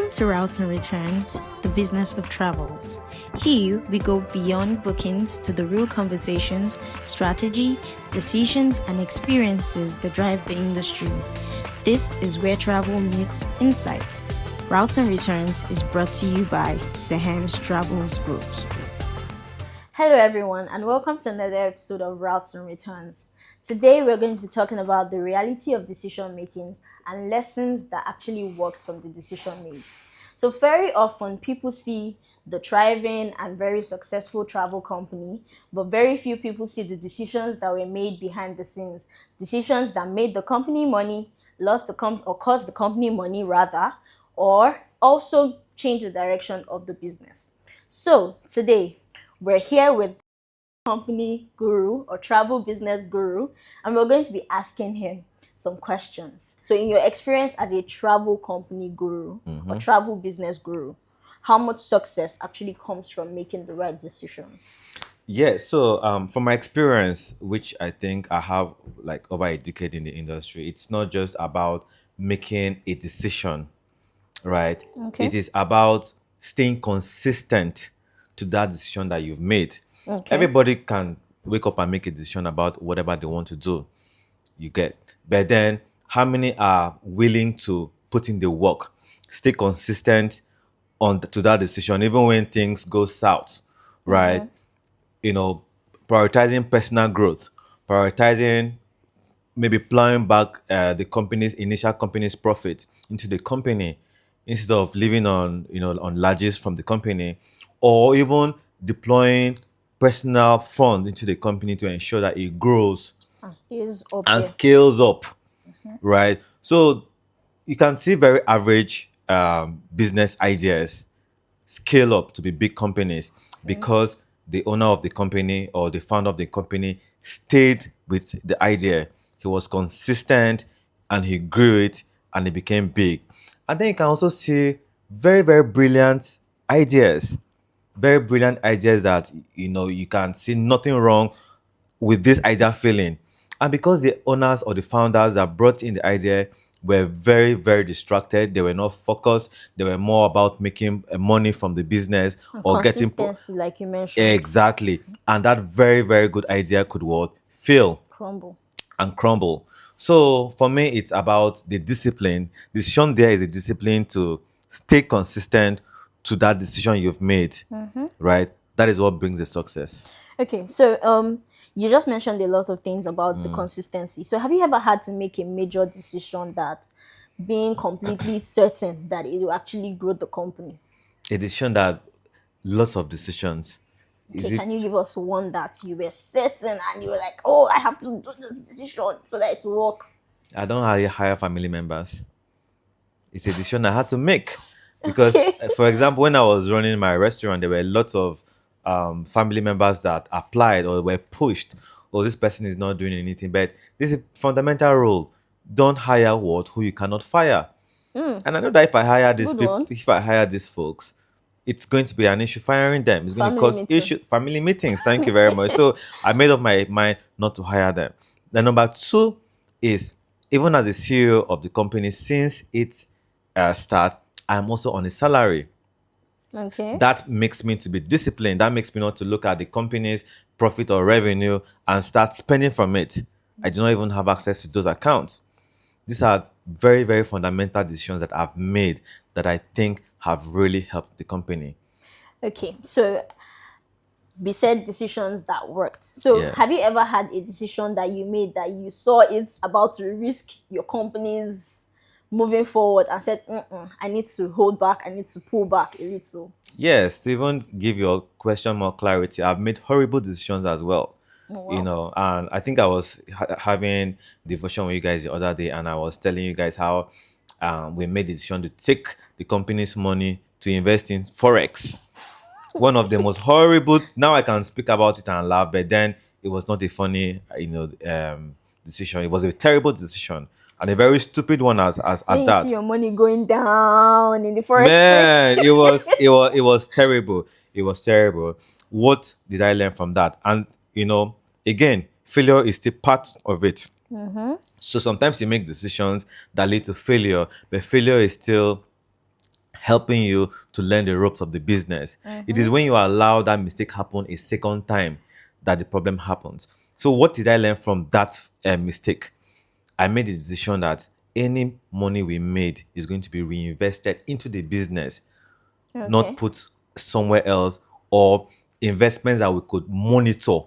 Welcome to Routes and Returns, the business of travels. Here, we go beyond bookings to the real conversations, strategy, decisions, and experiences that drive the industry. This is where travel meets insight. Routes and Returns is brought to you by Seham's Travels Groups. Hello, everyone, and welcome to another episode of Routes and Returns. Today, we're going to be talking about the reality of decision makings and lessons that actually worked from the decision made. So very often, people see the thriving and very successful travel company, but very few people see the decisions that were made behind the scenes, decisions that made the company money, cost the company money rather, or also change the direction of the business. So today, we're here with company guru or travel business guru, and we're going to be asking him some questions. So in your experience as a travel company guru or travel business guru, how much success actually comes from making the right decisions? Yeah, so from my experience, which I think I have like over a decade in the industry, it's not just about making a decision, right? Okay. It is about staying consistent to that decision that you've made. Okay. Everybody can wake up and make a decision about whatever they want to do. You get. But then how many are willing to put in the work, stay consistent to that decision, even when things go south, right? You know, prioritizing personal growth, prioritizing maybe plowing back the initial company's profit into the company instead of living on on largesse from the company, or even deploying personal funds into the company to ensure that it grows And stays up and there. scales up, right? So you can see very average business ideas scale up to be big companies because the owner of the company or the founder of the company stayed with the idea. He was consistent and he grew it and it became big. And then you can also see very, very brilliant ideas. Very brilliant ideas that you can see nothing wrong with this idea failing. And because the owners or the founders that brought in the idea were very, very distracted, they were not focused, they were more about making money from the business or getting Consistency, like you mentioned. exactly. And that very, very good idea could what? Fail Crumble. and crumble. So for me, it's about the discipline. Decision there is a discipline to stay consistent to that decision you've made, right? That is what brings the success. Okay, so you just mentioned a lot of things about the consistency. So have you ever had to make a major decision that being completely certain that it will actually grow the company? A decision that lots of decisions. Is Okay, it? can you give us one that you were certain and you were like, oh, I have to do this decision so that it will work? I don't hire family members. It's a decision I had to make because, Okay. for example, when I was running my restaurant, there were lots of family members that applied or were pushed. Oh, this person is not doing anything. But this is a fundamental rule: don't hire who you cannot fire. And I know that if I hire these Good people, one. if I hire these folks, it's going to be an issue firing them. It's going to Family cause meeting. issue family meetings. Thank you very much. So I made up my mind not to hire them. The number two is even as the CEO of the company, since its start, I'm also on a salary. Okay. That makes me to be disciplined. That makes me not to look at the company's profit or revenue and start spending from it. I do not even have access to those accounts. These are very, very fundamental decisions that I've made that I think have really helped the company. Okay, so beside decisions that worked. So Yeah. have you ever had a decision that you made that you saw it's about to risk your company's moving forward and said, I need to hold back, I need to pull back a little? Yes, to even give your question more clarity, I've made horrible decisions as well. Oh, wow. And I think I was having devotion with you guys the other day, and I was telling you guys how we made the decision to take the company's money to invest in forex. One of the most horrible. Now I can speak about it and laugh, but then it was not a funny, decision. It was a terrible decision and a very stupid one When at you see that. your money going down in the forex trade. Man, it was terrible. It was terrible. What did I learn from that? And again, failure is still part of it. So sometimes you make decisions that lead to failure, but failure is still helping you to learn the ropes of the business. It is when you allow that mistake happen a second time that the problem happens. So what did I learn from that mistake? I made a decision that any money we made is going to be reinvested into the business, not Okay. put somewhere else, or investments that we could monitor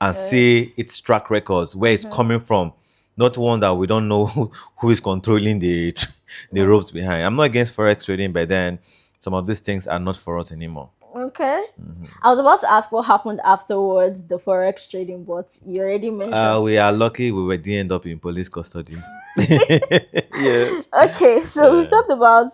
and see its track records, where it's coming from, not one that we don't know who is controlling the ropes behind. I'm not against forex trading, but then some of these things are not for us anymore. Okay. I was about to ask what happened afterwards, the forex trading, but you already mentioned. We are lucky we didn't end up in police custody. Yes. Okay, so we talked about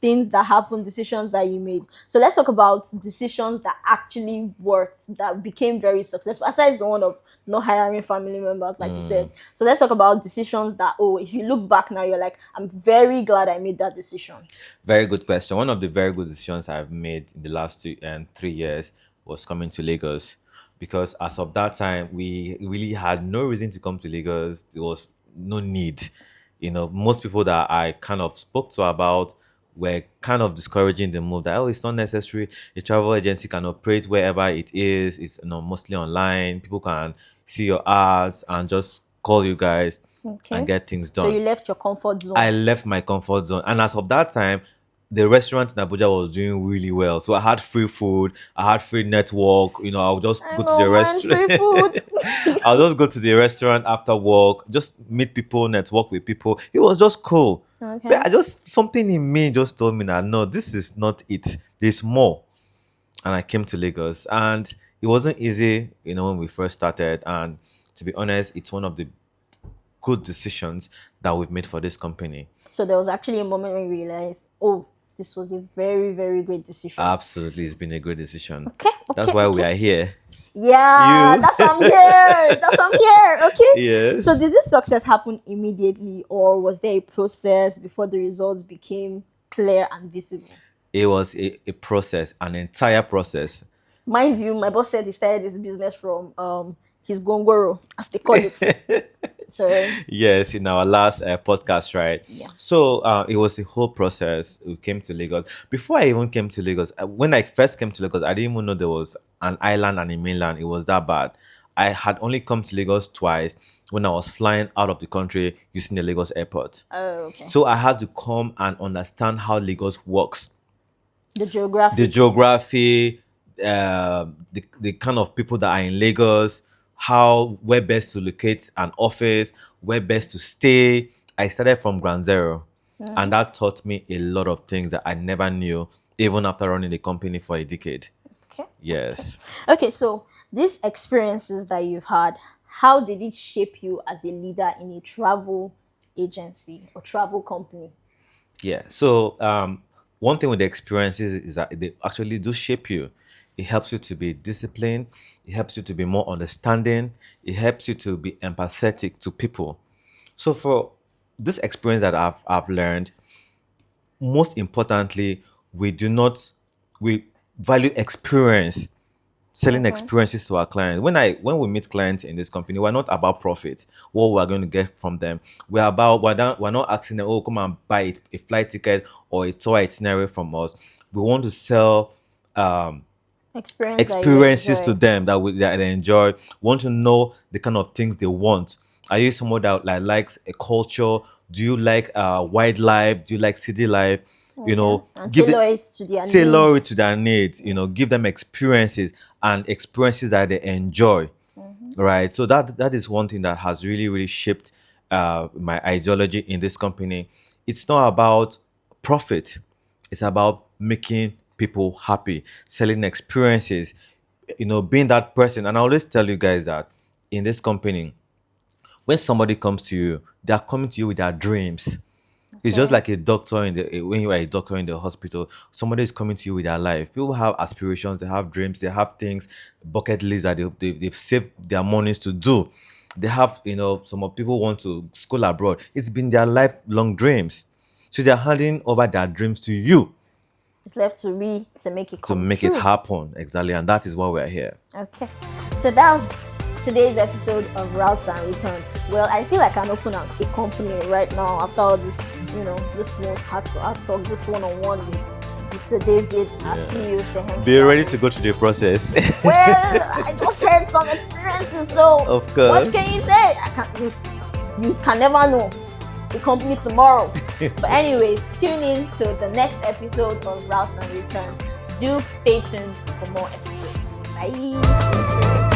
things that happened, decisions that you made. So let's talk about decisions that actually worked, that became very successful. Aside the one of not hiring family members, like you said. So let's talk about decisions that, if you look back now, you're like, I'm very glad I made that decision. Very good question. One of the very good decisions I've made in the last 3 years was coming to Lagos, because as of that time, we really had no reason to come to Lagos. There was no need. Most people that I kind of spoke to about were kind of discouraging the move, that, oh, it's not necessary. A travel agency can operate wherever it is. It's mostly online. People can see your ads and just call you guys and Okay. get things So done. you left your comfort zone. I left my comfort zone. And as of that time, the restaurant in Abuja was doing really well. So I had free food, I had free network. I'll just go to the restaurant. Free food. I'll just go to the restaurant after work, just meet people, network with people. It was just cool. Okay. But something in me just told me that no, this is not it. There's more. And I came to Lagos, and it wasn't easy, when we first started. And to be honest, it's one of the good decisions that we've made for this company. So there was actually a moment when you realized, this was a very, very great decision. Absolutely, it's been a great decision. Okay. That's why we are here. Yeah, You. that's why I'm here. That's why I'm here. Okay. Yes. So did this success happen immediately, or was there a process before the results became clear and visible? It was a process, an entire process. Mind you, my boss said he started his business from his gongoro, as they call it. So Yes, in our last podcast, right? Yeah. So it was a whole process. We came to Lagos. Before I even came to Lagos, when I first came to Lagos, I didn't even know there was an island and a mainland. It was that bad. I had only come to Lagos twice when I was flying out of the country using the Lagos airport. okay. So I had to come and understand how Lagos works. The geography. The geography, the kind of people that are in Lagos, where best to locate an office, where best to stay. I started from ground zero, and that taught me a lot of things that I never knew, even after running the company for a decade. Okay. Yes. Okay, so these experiences that you've had, how did it shape you as a leader in a travel agency or travel company? Yeah. So one thing with the experiences is that they actually do shape you. It helps you to be disciplined. It helps you to be more understanding. It helps you to be empathetic to people. So for this experience that I've learned, most importantly, we value experience, selling experiences to our clients. When we meet clients in this company, we're not about profit, what we're going to get from them. We're not asking them, oh, come and buy a flight ticket or a tour itinerary from us. We want to sell experiences to them that they enjoy. Want to know the kind of things they want. Are you someone that likes a culture? Do you like wildlife? Do you like city life? And tailor it to their needs. Tailor it to their needs. Give them experiences that they enjoy. Right. So that is one thing that has really, really shaped my ideology in this company. It's not about profit. It's about making people happy, selling experiences, being that person. And I always tell you guys that in this company, when somebody comes to you, they are coming to you with their dreams. It's just like a doctor when you are a doctor in the hospital, somebody is coming to you with their life. People have aspirations, they have dreams, they have things, bucket lists that they've saved their mornings to do. They have, some people want to school abroad. It's been their lifelong dreams. So they're handing over their dreams to you. It's left to make it come to make true. it happen. Exactly. And that is why we're here. Okay. So that was today's episode of Routes and Returns. Well, I feel like I can open up a company right now after all this, this one had to talk, this one-on-one with Mr. David, our CEO. Be ready to go through the process. Well, I just heard some experiences, so of course. What can you say? You can never know the company tomorrow. But anyways, tune in to the next episode of Routes and Returns. Do stay tuned for more episodes. Bye.